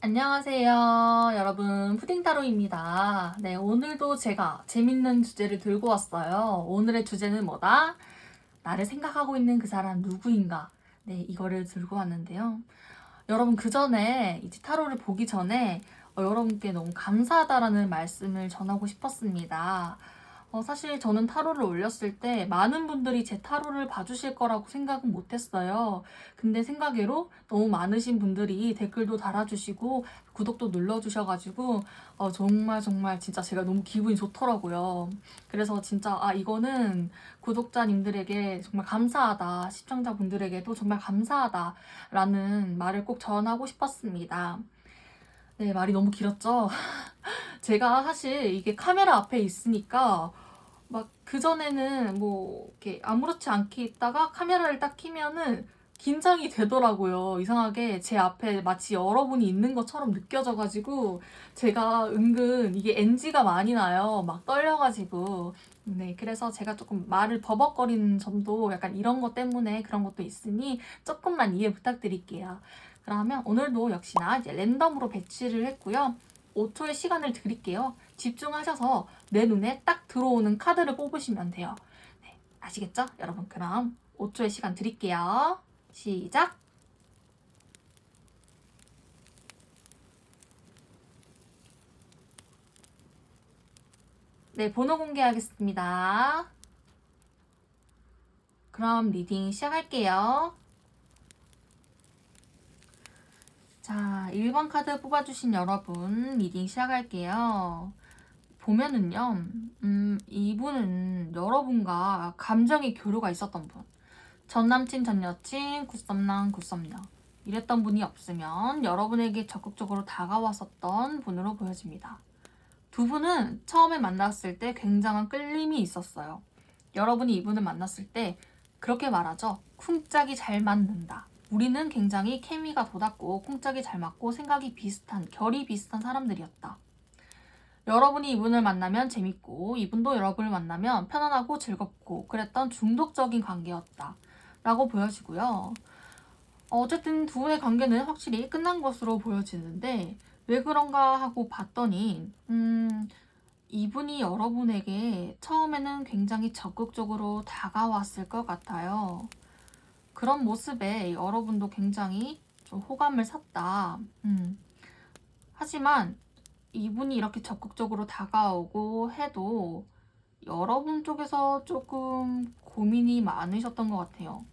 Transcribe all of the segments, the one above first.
안녕하세요. 여러분, 푸딩타로입니다. 네, 오늘도 제가 재밌는 주제를 들고 왔어요. 오늘의 주제는 뭐다? 나를 생각하고 있는 그 사람 누구인가? 네, 이거를 들고 왔는데요. 여러분, 그 전에, 이제 타로를 보기 전에 여러분께 너무 감사하다라는 말씀을 전하고 싶었습니다. 사실 저는 타로를 올렸을 때 많은 분들이 제 타로를 봐주실 거라고 생각은 못했어요. 근데 생각외로 너무 많으신 분들이 댓글도 달아주시고 구독도 눌러주셔가지고 정말 정말 진짜 제가 너무 기분이 좋더라고요. 그래서 진짜 이거는 구독자님들에게 정말 감사하다, 시청자분들에게도 정말 감사하다라는 말을 꼭 전하고 싶었습니다. 네, 말이 너무 길었죠? 제가 사실 이게 카메라 앞에 있으니까 막 그전에는 뭐 이렇게 아무렇지 않게 있다가 카메라를 딱 켜면은 긴장이 되더라고요. 이상하게 제 앞에 마치 여러분이 있는 것처럼 느껴져가지고 제가 은근 이게 NG가 많이 나요. 막 떨려가지고. 네, 그래서 제가 조금 말을 버벅거리는 점도 약간 이런 것 때문에 그런 것도 있으니 조금만 이해 부탁드릴게요. 그러면 오늘도 역시나 이제 랜덤으로 배치를 했고요. 5초의 시간을 드릴게요. 집중하셔서 내 눈에 딱 들어오는 카드를 뽑으시면 돼요. 네, 아시겠죠? 여러분, 그럼 5초의 시간 드릴게요. 시작! 네, 번호 공개하겠습니다. 그럼 리딩 시작할게요. 자, 1번 카드 뽑아주신 여러분, 리딩 시작할게요. 보면은요, 이분은 여러분과 감정의 교류가 있었던 분. 전 남친, 전 여친, 굿썸남, 굿썸녀. 이랬던 분이 없으면 여러분에게 적극적으로 다가왔었던 분으로 보여집니다. 두 분은 처음에 만났을 때 굉장한 끌림이 있었어요. 여러분이 이분을 만났을 때 그렇게 말하죠. 쿵짝이 잘 맞는다. 우리는 굉장히 케미가 돋았고 쿵짝이 잘 맞고 생각이 비슷한, 결이 비슷한 사람들이었다. 여러분이 이분을 만나면 재밌고 이분도 여러분을 만나면 편안하고 즐겁고 그랬던 중독적인 관계였다. 라고 보여지고요. 어쨌든 두 분의 관계는 확실히 끝난 것으로 보여지는데 왜 그런가 하고 봤더니 이분이 여러분에게 처음에는 굉장히 적극적으로 다가왔을 것 같아요. 그런 모습에 여러분도 굉장히 좀 호감을 샀다. 하지만 이분이 이렇게 적극적으로 다가오고 해도 여러분 쪽에서 조금 고민이 많으셨던 것 같아요.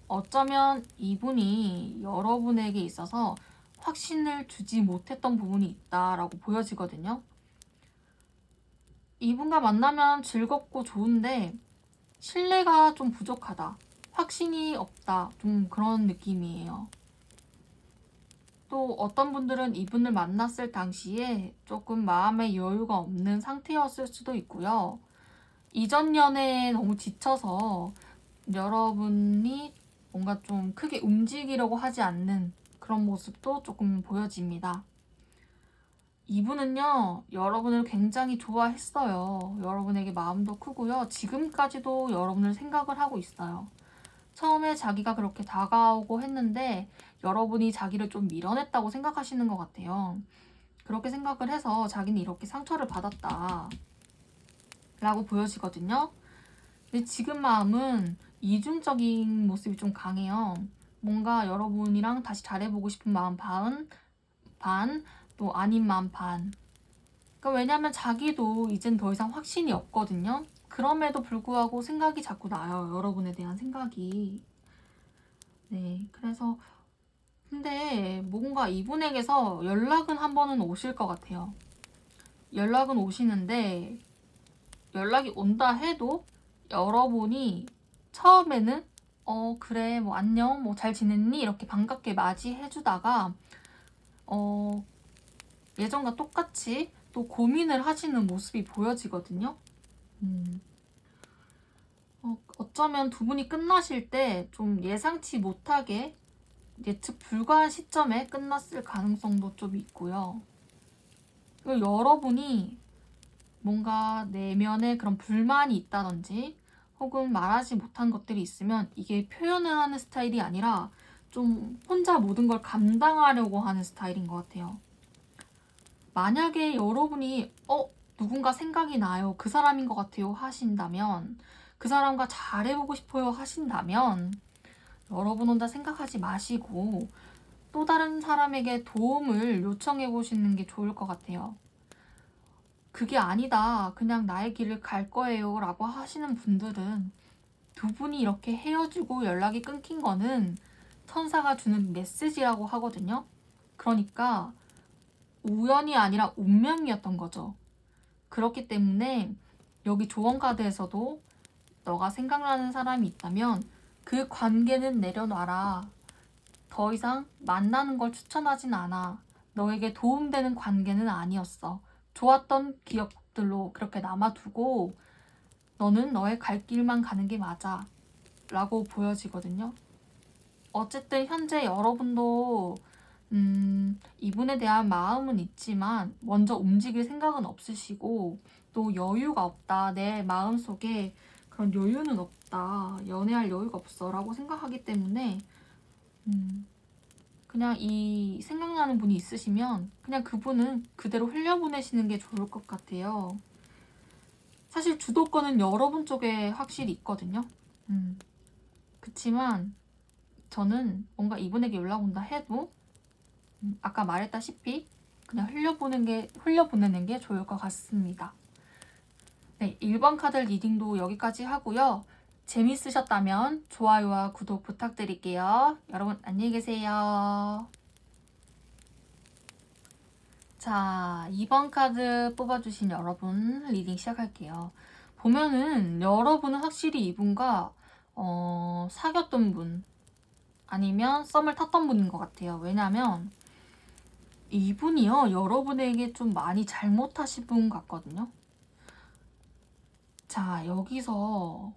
어쩌면 이분이 여러분에게 있어서 확신을 주지 못했던 부분이 있다라고 보여지거든요. 이분과 만나면 즐겁고 좋은데 신뢰가 좀 부족하다. 확신이 없다. 좀 그런 느낌이에요. 또 어떤 분들은 이분을 만났을 당시에 조금 마음의 여유가 없는 상태였을 수도 있고요. 이전 연애에 너무 지쳐서 여러분이 뭔가 좀 크게 움직이려고 하지 않는 그런 모습도 조금 보여집니다. 이분은요, 여러분을 굉장히 좋아했어요. 여러분에게 마음도 크고요. 지금까지도 여러분을 생각을 하고 있어요. 처음에 자기가 그렇게 다가오고 했는데 여러분이 자기를 좀 밀어냈다고 생각하시는 것 같아요. 그렇게 생각을 해서 자기는 이렇게 상처를 받았다 라고 보여지거든요. 근데 지금 마음은 이중적인 모습이 좀 강해요. 뭔가 여러분이랑 다시 잘해보고 싶은 마음 반, 또 아닌 마음 반. 그러니까 왜냐면 자기도 이젠 더 이상 확신이 없거든요. 그럼에도 불구하고 생각이 자꾸 나요. 여러분에 대한 생각이. 네, 그래서 근데 뭔가 이분에게서 연락은 한 번은 오실 것 같아요. 연락은 오시는데 연락이 온다 해도 여러분이 처음에는 그래 뭐 안녕 뭐 잘 지냈니 이렇게 반갑게 맞이해주다가 예전과 똑같이 또 고민을 하시는 모습이 보여지거든요. 어쩌면 두 분이 끝나실 때 좀 예상치 못하게 예측 불가한 시점에 끝났을 가능성도 좀 있고요. 그리고 여러분이 뭔가 내면에 그런 불만이 있다든지 혹은 말하지 못한 것들이 있으면 이게 표현을 하는 스타일이 아니라 좀 혼자 모든 걸 감당하려고 하는 스타일인 것 같아요. 만약에 여러분이 누군가 생각이 나요. 그 사람인 것 같아요 하신다면, 그 사람과 잘해보고 싶어요 하신다면 여러분 혼자 생각하지 마시고 또 다른 사람에게 도움을 요청해 보시는 게 좋을 것 같아요. 그게 아니다. 그냥 나의 길을 갈 거예요 라고 하시는 분들은 두 분이 이렇게 헤어지고 연락이 끊긴 거는 천사가 주는 메시지라고 하거든요. 그러니까 우연이 아니라 운명이었던 거죠. 그렇기 때문에 여기 조언 카드에서도 너가 생각나는 사람이 있다면 그 관계는 내려놔라. 더 이상 만나는 걸 추천하진 않아. 너에게 도움되는 관계는 아니었어. 좋았던 기억들로 그렇게 남아두고 너는 너의 갈 길만 가는 게 맞아. 라고 보여지거든요. 어쨌든 현재 여러분도 이분에 대한 마음은 있지만 먼저 움직일 생각은 없으시고 또 여유가 없다. 내 마음속에 그런 여유는 없다. 연애할 여유가 없어 라고 생각하기 때문에 그냥 이 생각나는 분이 있으시면 그냥 그분은 그대로 흘려보내시는 게 좋을 것 같아요. 사실 주도권은 여러분 쪽에 확실히 있거든요. 그치만 저는 뭔가 이분에게 연락 온다 해도 아까 말했다시피 그냥 흘려보내는 게 좋을 것 같습니다. 네, 1번 카드 리딩도 여기까지 하고요. 재밌으셨다면 좋아요와 구독 부탁드릴게요. 여러분 안녕히 계세요. 자, 2번 카드 뽑아주신 여러분 리딩 시작할게요. 보면은 여러분은 확실히 이분과 사귀었던 분 아니면 썸을 탔던 분인 것 같아요. 왜냐면 이분이요 여러분에게 좀 많이 잘못하신 분 같거든요. 자, 여기서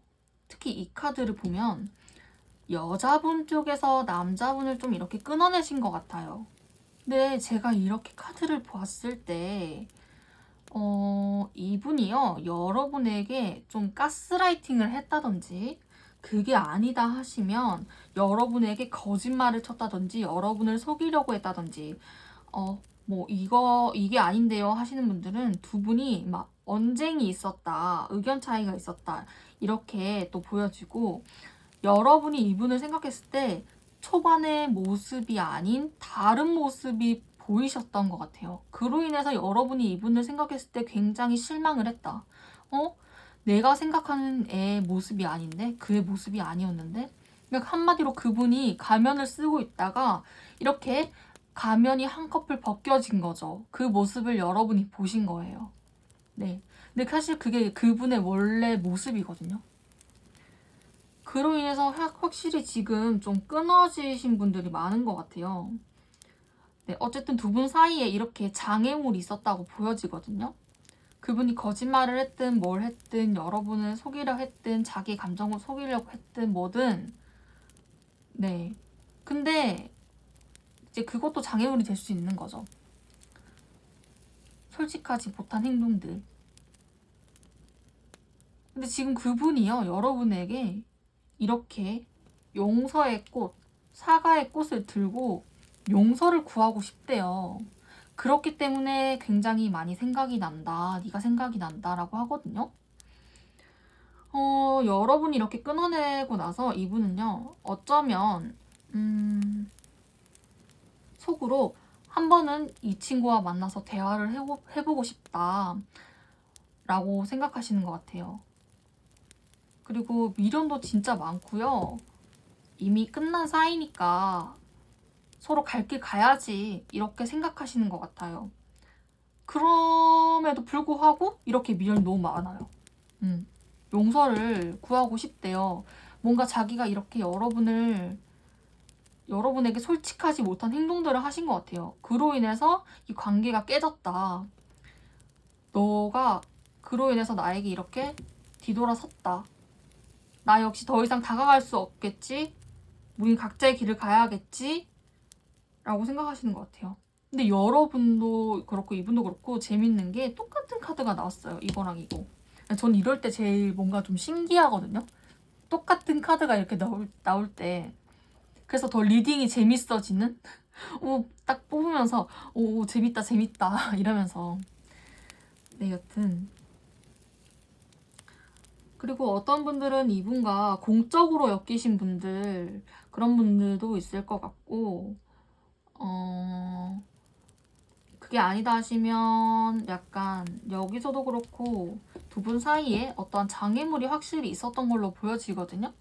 특히 이 카드를 보면 여자분 쪽에서 남자분을 좀 이렇게 끊어내신 것 같아요. 근데 제가 이렇게 카드를 보았을 때 이분이요 여러분에게 좀 가스라이팅을 했다든지 그게 아니다 하시면 여러분에게 거짓말을 쳤다든지 여러분을 속이려고 했다든지 뭐 이게 아닌데요 하시는 분들은 두 분이 막 언쟁이 있었다, 의견 차이가 있었다 이렇게 또 보여지고 여러분이 이분을 생각했을 때 초반의 모습이 아닌 다른 모습이 보이셨던 것 같아요. 그로 인해서 여러분이 이분을 생각했을 때 굉장히 실망을 했다. 내가 생각하는 애의 모습이 아닌데 그의 모습이 아니었는데 그러니까 한마디로 그분이 가면을 쓰고 있다가 이렇게 가면이 한꺼풀 벗겨진 거죠. 그 모습을 여러분이 보신 거예요. 네. 근데 사실 그게 그분의 원래 모습이거든요. 그로 인해서 확실히 지금 좀 끊어지신 분들이 많은 것 같아요. 네, 어쨌든 두 분 사이에 이렇게 장애물이 있었다고 보여지거든요. 그분이 거짓말을 했든 뭘 했든 여러분을 속이려 했든 자기 감정을 속이려고 했든 뭐든 네. 근데 이제 그것도 장애물이 될 수 있는 거죠. 솔직하지 못한 행동들. 근데 지금 그분이요 여러분에게 이렇게 용서의 꽃, 사과의 꽃을 들고 용서를 구하고 싶대요. 그렇기 때문에 굉장히 많이 생각이 난다. 네가 생각이 난다 라고 하거든요. 여러분이 이렇게 끊어내고 나서 이분은요. 어쩌면 속으로 한 번은 이 친구와 만나서 대화를 해보고 싶다 라고 생각하시는 것 같아요. 그리고 미련도 진짜 많고요. 이미 끝난 사이니까 서로 갈 길 가야지 이렇게 생각하시는 것 같아요. 그럼에도 불구하고 이렇게 미련이 너무 많아요. 용서를 구하고 싶대요. 뭔가 자기가 이렇게 여러분에게 솔직하지 못한 행동들을 하신 것 같아요. 그로 인해서 이 관계가 깨졌다. 너가 그로 인해서 나에게 이렇게 뒤돌아섰다. 나 역시 더 이상 다가갈 수 없겠지? 우린 각자의 길을 가야겠지? 라고 생각하시는 것 같아요. 근데 여러분도 그렇고 이분도 그렇고 재밌는 게 똑같은 카드가 나왔어요. 이거랑 이거. 전 이럴 때 제일 뭔가 좀 신기하거든요. 똑같은 카드가 이렇게 나올 때. 그래서 더 리딩이 재밌어지는? 딱 뽑으면서 오 재밌다 재밌다 이러면서. 네, 여튼 그리고 어떤 분들은 이분과 공적으로 엮이신 분들, 그런 분들도 있을 것 같고, 그게 아니다 하시면 약간 여기서도 그렇고 두 분 사이에 어떠한 장애물이 확실히 있었던 걸로 보여지거든요.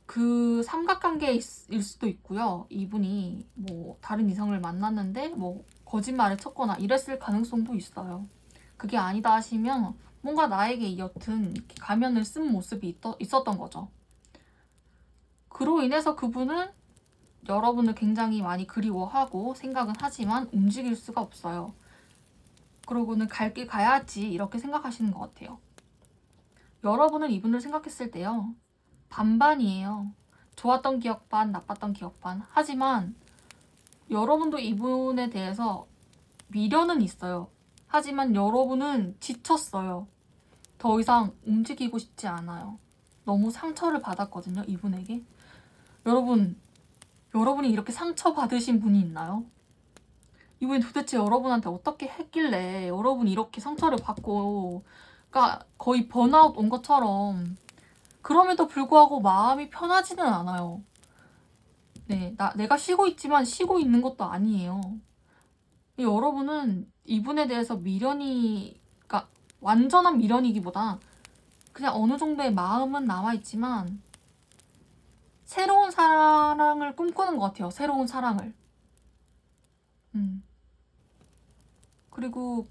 그 삼각관계일 수도 있고요. 이분이 뭐 다른 이성을 만났는데 뭐 거짓말을 쳤거나 이랬을 가능성도 있어요. 그게 아니다 하시면 뭔가 나에게 여튼 이렇게 가면을 쓴 모습이 있었던 거죠. 그로 인해서 그분은 여러분을 굉장히 많이 그리워하고 생각은 하지만 움직일 수가 없어요. 그러고는 갈 길 가야지 이렇게 생각하시는 것 같아요. 여러분은 이분을 생각했을 때요. 반반이에요. 좋았던 기억 반, 나빴던 기억 반. 하지만 여러분도 이분에 대해서 미련은 있어요. 하지만 여러분은 지쳤어요. 더 이상 움직이고 싶지 않아요. 너무 상처를 받았거든요, 이분에게. 여러분이 이렇게 상처받으신 분이 있나요? 이분이 도대체 여러분한테 어떻게 했길래 여러분이 이렇게 상처를 받고, 그러니까 거의 번아웃 온 것처럼, 그럼에도 불구하고 마음이 편하지는 않아요. 네, 내가 쉬고 있지만 쉬고 있는 것도 아니에요. 여러분은 이분에 대해서 미련이, 그러니까 완전한 미련이기보다 그냥 어느 정도의 마음은 남아있지만 새로운 사랑을 꿈꾸는 것 같아요. 새로운 사랑을. 그리고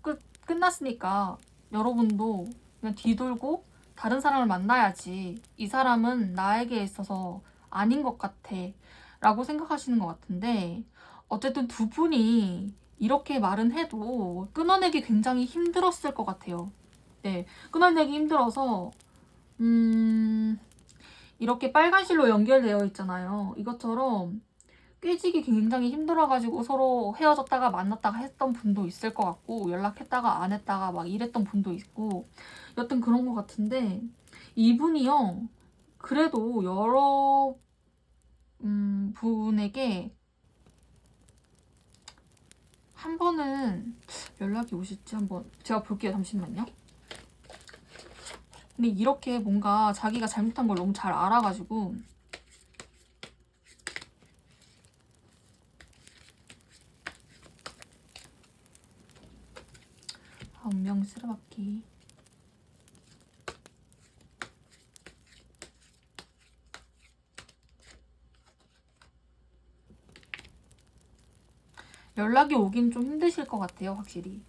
끝났으니까 여러분도 그냥 뒤돌고 다른 사람을 만나야지. 이 사람은 나에게 있어서 아닌 것 같아. 라고 생각하시는 것 같은데, 어쨌든 두 분이 이렇게 말은 해도 끊어내기 굉장히 힘들었을 것 같아요. 네, 끊어내기 힘들어서, 이렇게 빨간 실로 연결되어 있잖아요. 이것처럼 깨지기 굉장히 힘들어가지고 서로 헤어졌다가 만났다가 했던 분도 있을 것 같고, 연락했다가 안 했다가 막 이랬던 분도 있고, 여튼 그런 것 같은데, 이분이요, 그래도 여러 분에게 한 번은 연락이 오실지 한번 제가 볼게요. 잠시만요. 근데 이렇게 뭔가 자기가 잘못한 걸 너무 잘 알아가지고, 운명 쓰레받기. 연락이 오긴 좀 힘드실 것 같아요, 확실히.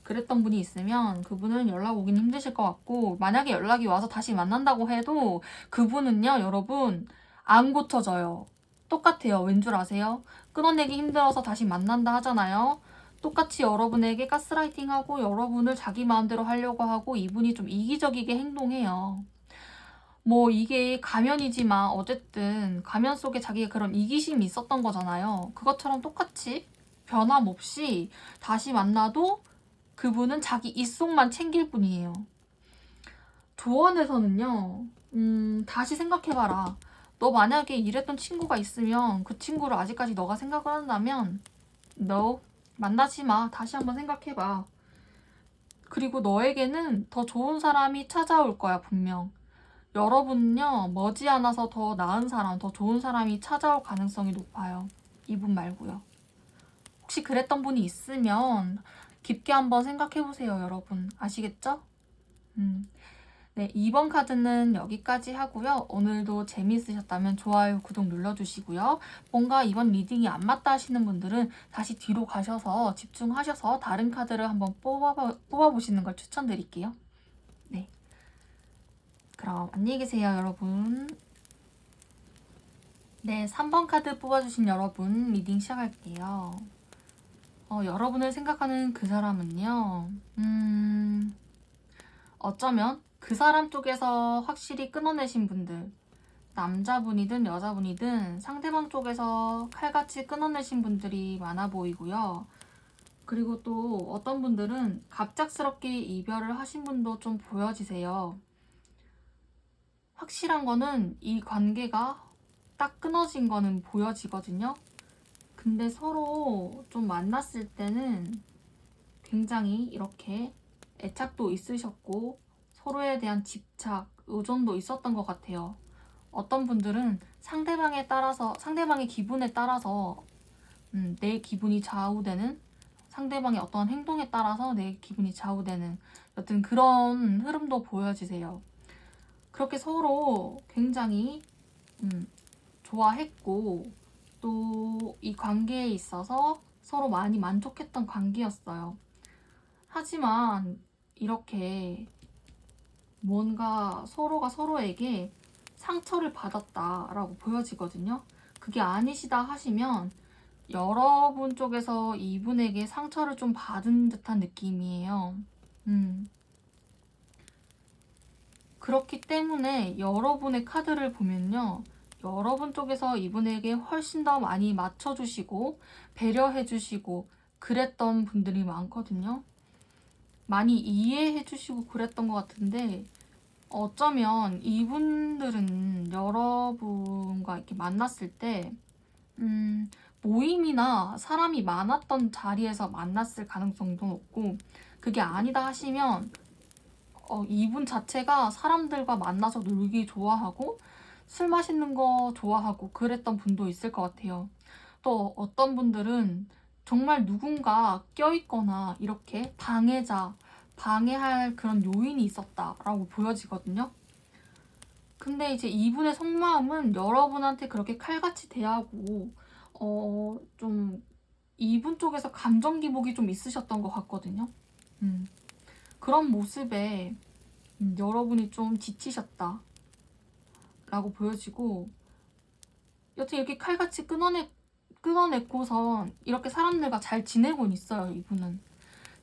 그랬던 분이 있으면 그분은 연락 오긴 힘드실 것 같고, 만약에 연락이 와서 다시 만난다고 해도 그분은요, 여러분, 안 고쳐져요. 똑같아요. 왠 줄 아세요? 끊어내기 힘들어서 다시 만난다 하잖아요. 똑같이 여러분에게 가스라이팅하고 여러분을 자기 마음대로 하려고 하고, 이분이 좀 이기적이게 행동해요. 뭐 이게 가면이지만 어쨌든 가면 속에 자기가 그런 이기심이 있었던 거잖아요. 그것처럼 똑같이 변함없이 다시 만나도 그분은 자기 입속만 챙길 뿐이에요. 조언에서는요, 다시 생각해봐라. 너 만약에 이랬던 친구가 있으면 그 친구를 아직까지 너가 생각을 한다면 너 만나지 마. 다시 한번 생각해봐. 그리고 너에게는 더 좋은 사람이 찾아올 거야, 분명. 여러분은요, 머지않아서 더 나은 사람, 더 좋은 사람이 찾아올 가능성이 높아요. 이분 말고요. 혹시 그랬던 분이 있으면 깊게 한번 생각해보세요, 여러분. 아시겠죠? 네, 2번 카드는 여기까지 하고요. 오늘도 재미있으셨다면 좋아요, 구독 눌러주시고요. 뭔가 이번 리딩이 안 맞다 하시는 분들은 다시 뒤로 가셔서 집중하셔서 다른 카드를 한번 뽑아보시는 걸 추천드릴게요. 네. 그럼 안녕히 계세요, 여러분. 네, 3번 카드 뽑아주신 여러분 리딩 시작할게요. 여러분을 생각하는 그 사람은요, 어쩌면 그 사람 쪽에서 확실히 끊어내신 분들, 남자분이든 여자분이든 상대방 쪽에서 칼같이 끊어내신 분들이 많아 보이고요. 그리고 또 어떤 분들은 갑작스럽게 이별을 하신 분도 좀 보여지세요. 확실한 거는 이 관계가 딱 끊어진 거는 보여지거든요. 근데 서로 좀 만났을 때는 굉장히 이렇게 애착도 있으셨고 서로에 대한 집착, 의존도 있었던 것 같아요. 어떤 분들은 상대방의 기분에 따라서 내 기분이 좌우되는, 상대방의 어떤 행동에 따라서 내 기분이 좌우되는 여튼 그런 흐름도 보여지세요. 그렇게 서로 굉장히 좋아했고 또 이 관계에 있어서 서로 많이 만족했던 관계였어요. 하지만 이렇게 뭔가 서로가 서로에게 상처를 받았다라고 보여지거든요. 그게 아니시다 하시면 여러분 쪽에서 이분에게 상처를 좀 받은 듯한 느낌이에요. 그렇기 때문에 여러분의 카드를 보면요. 여러분 쪽에서 이분에게 훨씬 더 많이 맞춰주시고 배려해주시고 그랬던 분들이 많거든요. 많이 이해해주시고 그랬던 것 같은데 어쩌면 이분들은 여러분과 이렇게 만났을 때 모임이나 사람이 많았던 자리에서 만났을 가능성도 높고 그게 아니다 하시면 이분 자체가 사람들과 만나서 놀기 좋아하고 술 마시는 거 좋아하고 그랬던 분도 있을 것 같아요. 또 어떤 분들은 정말 누군가 껴있거나 이렇게 방해할 그런 요인이 있었다라고 보여지거든요. 근데 이제 이분의 속마음은 여러분한테 그렇게 칼같이 대하고 좀 이분 쪽에서 감정 기복이 좀 있으셨던 것 같거든요. 그런 모습에 여러분이 좀 지치셨다 라고 보여지고 여튼 이렇게 칼같이 끊어내고선 이렇게 사람들과 잘 지내곤 있어요. 이분은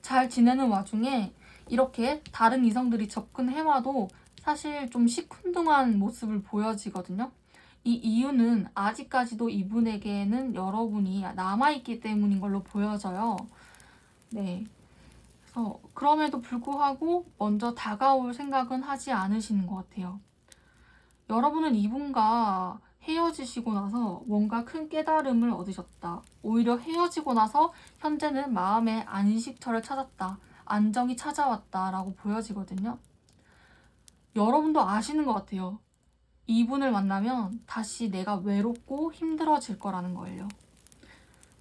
잘 지내는 와중에 이렇게 다른 이성들이 접근해와도 사실 좀 시큰둥한 모습을 보여지거든요. 이 이유는 아직까지도 이분에게는 여러분이 남아있기 때문인 걸로 보여져요. 네. 그래서 그럼에도 불구하고 먼저 다가올 생각은 하지 않으시는 것 같아요. 여러분은 이분과 헤어지시고 나서 뭔가 큰 깨달음을 얻으셨다. 오히려 헤어지고 나서 현재는 마음의 안식처를 찾았다. 안정이 찾아왔다 라고 보여지거든요. 여러분도 아시는 것 같아요. 이분을 만나면 다시 내가 외롭고 힘들어질 거라는 거예요.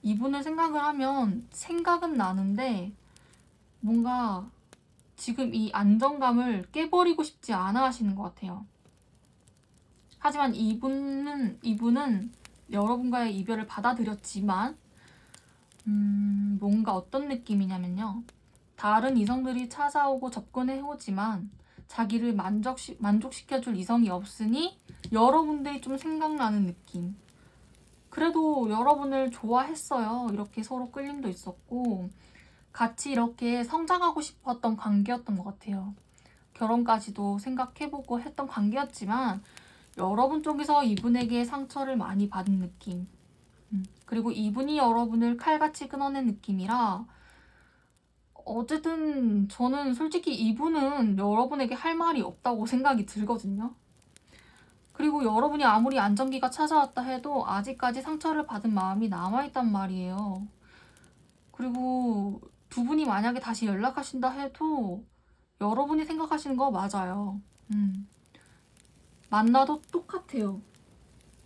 이분을 생각을 하면 생각은 나는데 뭔가 지금 이 안정감을 깨버리고 싶지 않아 하시는 것 같아요. 하지만 이분은 여러분과의 이별을 받아들였지만 뭔가 어떤 느낌이냐면요. 다른 이성들이 찾아오고 접근해오지만 자기를 만족시켜줄 이성이 없으니 여러분들이 좀 생각나는 느낌. 그래도 여러분을 좋아했어요. 이렇게 서로 끌림도 있었고 같이 이렇게 성장하고 싶었던 관계였던 것 같아요. 결혼까지도 생각해보고 했던 관계였지만 여러분 쪽에서 이분에게 상처를 많이 받은 느낌. 그리고 이분이 여러분을 칼같이 끊어낸 느낌이라 어쨌든 저는 솔직히 이분은 여러분에게 할 말이 없다고 생각이 들거든요. 그리고 여러분이 아무리 안정기가 찾아왔다 해도 아직까지 상처를 받은 마음이 남아있단 말이에요. 그리고 두 분이 만약에 다시 연락하신다 해도 여러분이 생각하시는 거 맞아요. 만나도 똑같아요.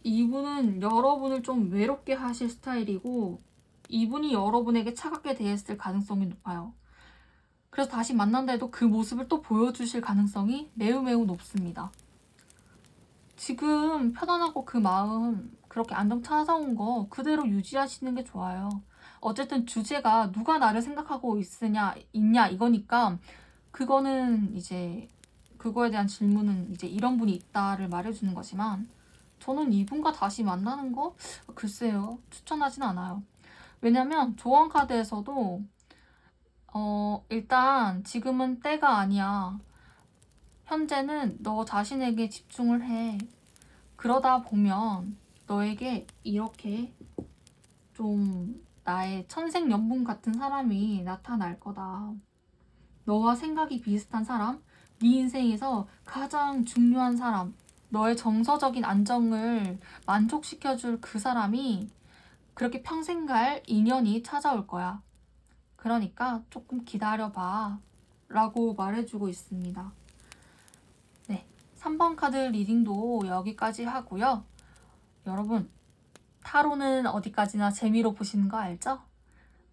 이분은 여러분을 좀 외롭게 하실 스타일이고 이분이 여러분에게 차갑게 대했을 가능성이 높아요. 그래서 다시 만난다 해도 그 모습을 또 보여주실 가능성이 매우 매우 높습니다. 지금 편안하고 그 마음 그렇게 안정 찾아온 거 그대로 유지하시는 게 좋아요. 어쨌든 주제가 누가 나를 생각하고 있냐 이거니까 그거는 이제 그거에 대한 질문은 이제 이런 분이 있다를 말해주는 거지만 저는 이분과 다시 만나는 거 글쎄요 추천하진 않아요. 왜냐면 조언 카드에서도 일단 지금은 때가 아니야. 현재는 너 자신에게 집중을 해. 그러다 보면 너에게 이렇게 좀 나의 천생연분 같은 사람이 나타날 거다. 너와 생각이 비슷한 사람, 네 인생에서 가장 중요한 사람, 너의 정서적인 안정을 만족시켜줄 그 사람이 그렇게 평생 갈 인연이 찾아올 거야. 그러니까 조금 기다려봐. 라고 말해주고 있습니다. 네, 3번 카드 리딩도 여기까지 하고요. 여러분, 타로는 어디까지나 재미로 보시는 거 알죠?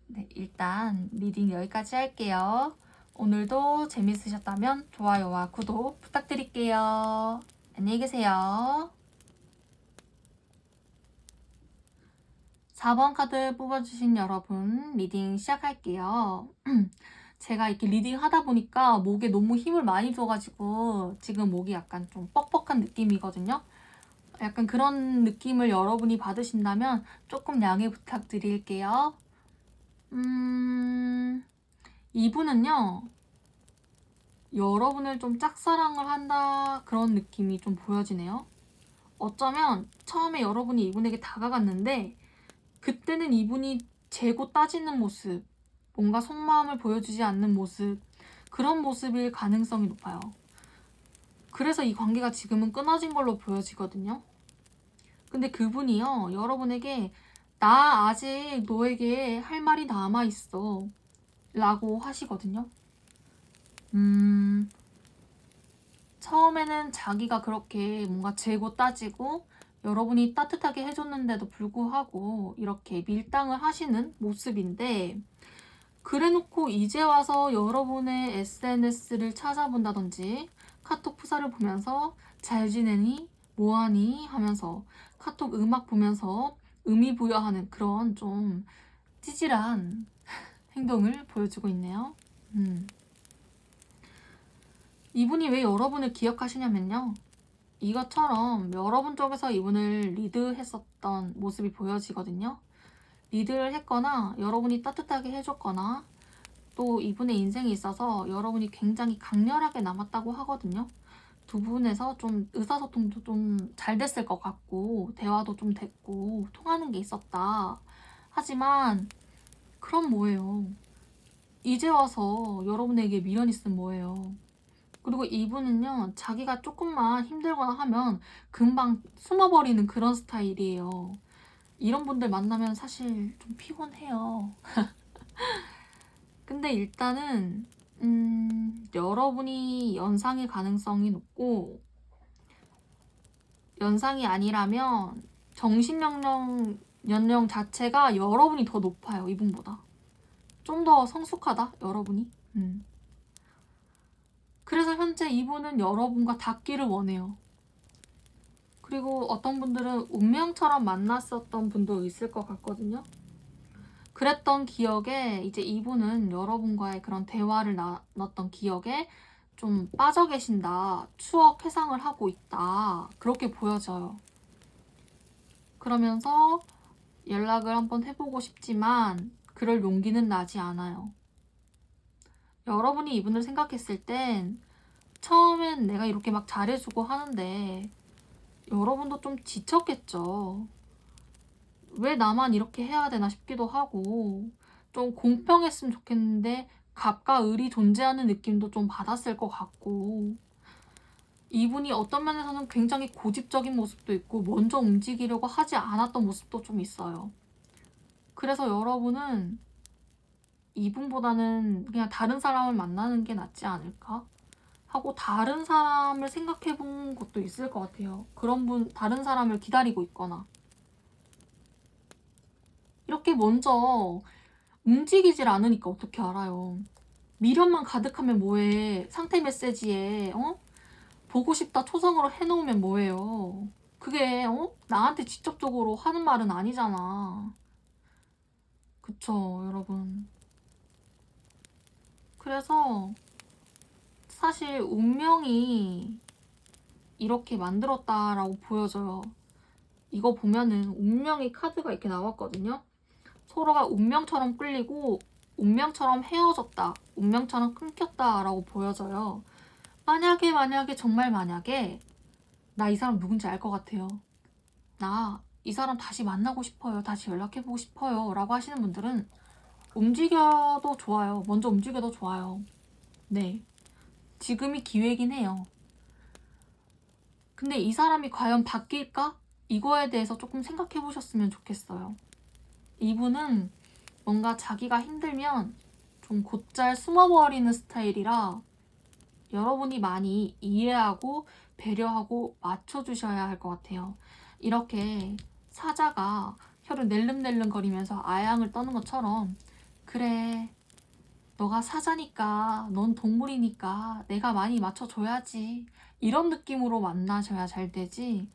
네, 일단 리딩 여기까지 할게요. 오늘도 재밌으셨다면 좋아요와 구독 부탁드릴게요. 안녕히 계세요. 4번 카드 뽑아주신 여러분 리딩 시작할게요. 제가 이렇게 리딩 하다 보니까 목에 너무 힘을 많이 줘가지고 지금 목이 약간 좀 뻑뻑한 느낌이거든요. 약간 그런 느낌을 여러분이 받으신다면 조금 양해 부탁드릴게요. 이분은요, 여러분을 좀 짝사랑을 한다 그런 느낌이 좀 보여지네요. 어쩌면 처음에 여러분이 이분에게 다가갔는데 그때는 이분이 재고 따지는 모습, 뭔가 속마음을 보여주지 않는 모습, 그런 모습일 가능성이 높아요. 그래서 이 관계가 지금은 끊어진 걸로 보여지거든요. 근데 그분이요, 여러분에게 나 아직 너에게 할 말이 남아있어 라고 하시거든요. 처음에는 자기가 그렇게 뭔가 재고 따지고 여러분이 따뜻하게 해줬는데도 불구하고 이렇게 밀당을 하시는 모습인데, 그래놓고 이제 와서 여러분의 SNS를 찾아본다든지 카톡 프사를 보면서 잘 지내니? 뭐하니? 하면서 카톡 음악 보면서 의미 부여하는 그런 좀 찌질한 행동을 보여주고 있네요. 이분이 왜 여러분을 기억하시냐면요, 이것처럼 여러분 쪽에서 이분을 리드했었던 모습이 보여지거든요. 리드를 했거나 여러분이 따뜻하게 해줬거나 또 이분의 인생에 있어서 여러분이 굉장히 강렬하게 남았다고 하거든요. 두 분에서 좀 의사소통도 좀 잘 됐을 것 같고 대화도 좀 됐고 통하는 게 있었다. 하지만 그럼 뭐예요? 이제 와서 여러분에게 미련이 있으면 뭐예요? 그리고 이분은요, 자기가 조금만 힘들거나 하면 금방 숨어버리는 그런 스타일이에요. 이런 분들 만나면 사실 좀 피곤해요. 근데 일단은 여러분이 연상일 가능성이 높고, 연상이 아니라면 정신연령 자체가 여러분이 더 높아요. 이분보다 좀 더 성숙하다, 여러분이. 그래서 현재 이분은 여러분과 닿기를 원해요. 그리고 어떤 분들은 운명처럼 만났었던 분도 있을 것 같거든요. 그랬던 기억에 이제 이분은 여러분과의 그런 대화를 나눴던 기억에 좀 빠져 계신다, 추억 회상을 하고 있다, 그렇게 보여져요. 그러면서 연락을 한번 해보고 싶지만 그럴 용기는 나지 않아요. 여러분이 이분을 생각했을 땐 처음엔 내가 이렇게 막 잘해주고 하는데 여러분도 좀 지쳤겠죠. 왜 나만 이렇게 해야 되나 싶기도 하고, 좀 공평했으면 좋겠는데 갑과 을이 존재하는 느낌도 좀 받았을 것 같고, 이분이 어떤 면에서는 굉장히 고집적인 모습도 있고 먼저 움직이려고 하지 않았던 모습도 좀 있어요. 그래서 여러분은 이분보다는 그냥 다른 사람을 만나는 게 낫지 않을까 하고 다른 사람을 생각해 본 것도 있을 것 같아요. 그런 분, 다른 사람을 기다리고 있거나. 이렇게 먼저 움직이질 않으니까 어떻게 알아요. 미련만 가득하면 뭐해. 상태 메시지에 보고 싶다 초성으로 해놓으면 뭐해요. 그게 나한테 직접적으로 하는 말은 아니잖아. 그쵸, 여러분. 그래서 사실 운명이 이렇게 만들었다라고 보여져요. 이거 보면은 운명의 카드가 이렇게 나왔거든요. 서로가 운명처럼 끌리고 운명처럼 헤어졌다, 운명처럼 끊겼다라고 보여져요. 만약에 정말 만약에 나 이 사람 누군지 알 것 같아요, 나 이 사람 다시 만나고 싶어요, 다시 연락해보고 싶어요 라고 하시는 분들은 움직여도 좋아요. 먼저 움직여도 좋아요. 네, 지금이 기회긴 해요. 근데 이 사람이 과연 바뀔까? 이거에 대해서 조금 생각해 보셨으면 좋겠어요. 이분은 뭔가 자기가 힘들면 좀 곧잘 숨어버리는 스타일이라 여러분이 많이 이해하고 배려하고 맞춰주셔야 할 것 같아요. 이렇게 사자가 혀를 낼름낼름 거리면서 아양을 떠는 것처럼, 그래, 너가 사자니까, 넌 동물이니까 내가 많이 맞춰줘야지, 이런 느낌으로 만나셔야 잘 되지.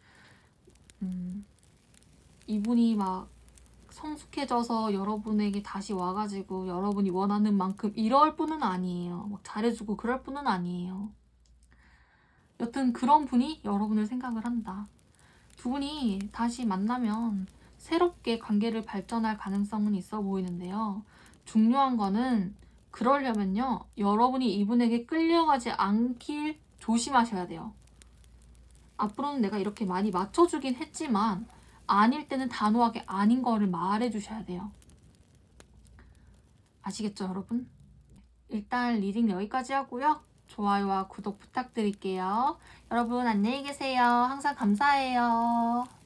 이분이 막 성숙해져서 여러분에게 다시 와가지고 여러분이 원하는 만큼 이럴 분은 아니에요. 막 잘해주고 그럴 분은 아니에요. 여튼 그런 분이 여러분을 생각을 한다. 두 분이 다시 만나면 새롭게 관계를 발전할 가능성은 있어 보이는데요. 중요한 거는, 그러려면요, 여러분이 이분에게 끌려가지 않길 조심하셔야 돼요. 앞으로는 내가 이렇게 많이 맞춰주긴 했지만 아닐 때는 단호하게 아닌 거를 말해주셔야 돼요. 아시겠죠, 여러분? 일단 리딩 여기까지 하고요. 좋아요와 구독 부탁드릴게요. 여러분 안녕히 계세요. 항상 감사해요.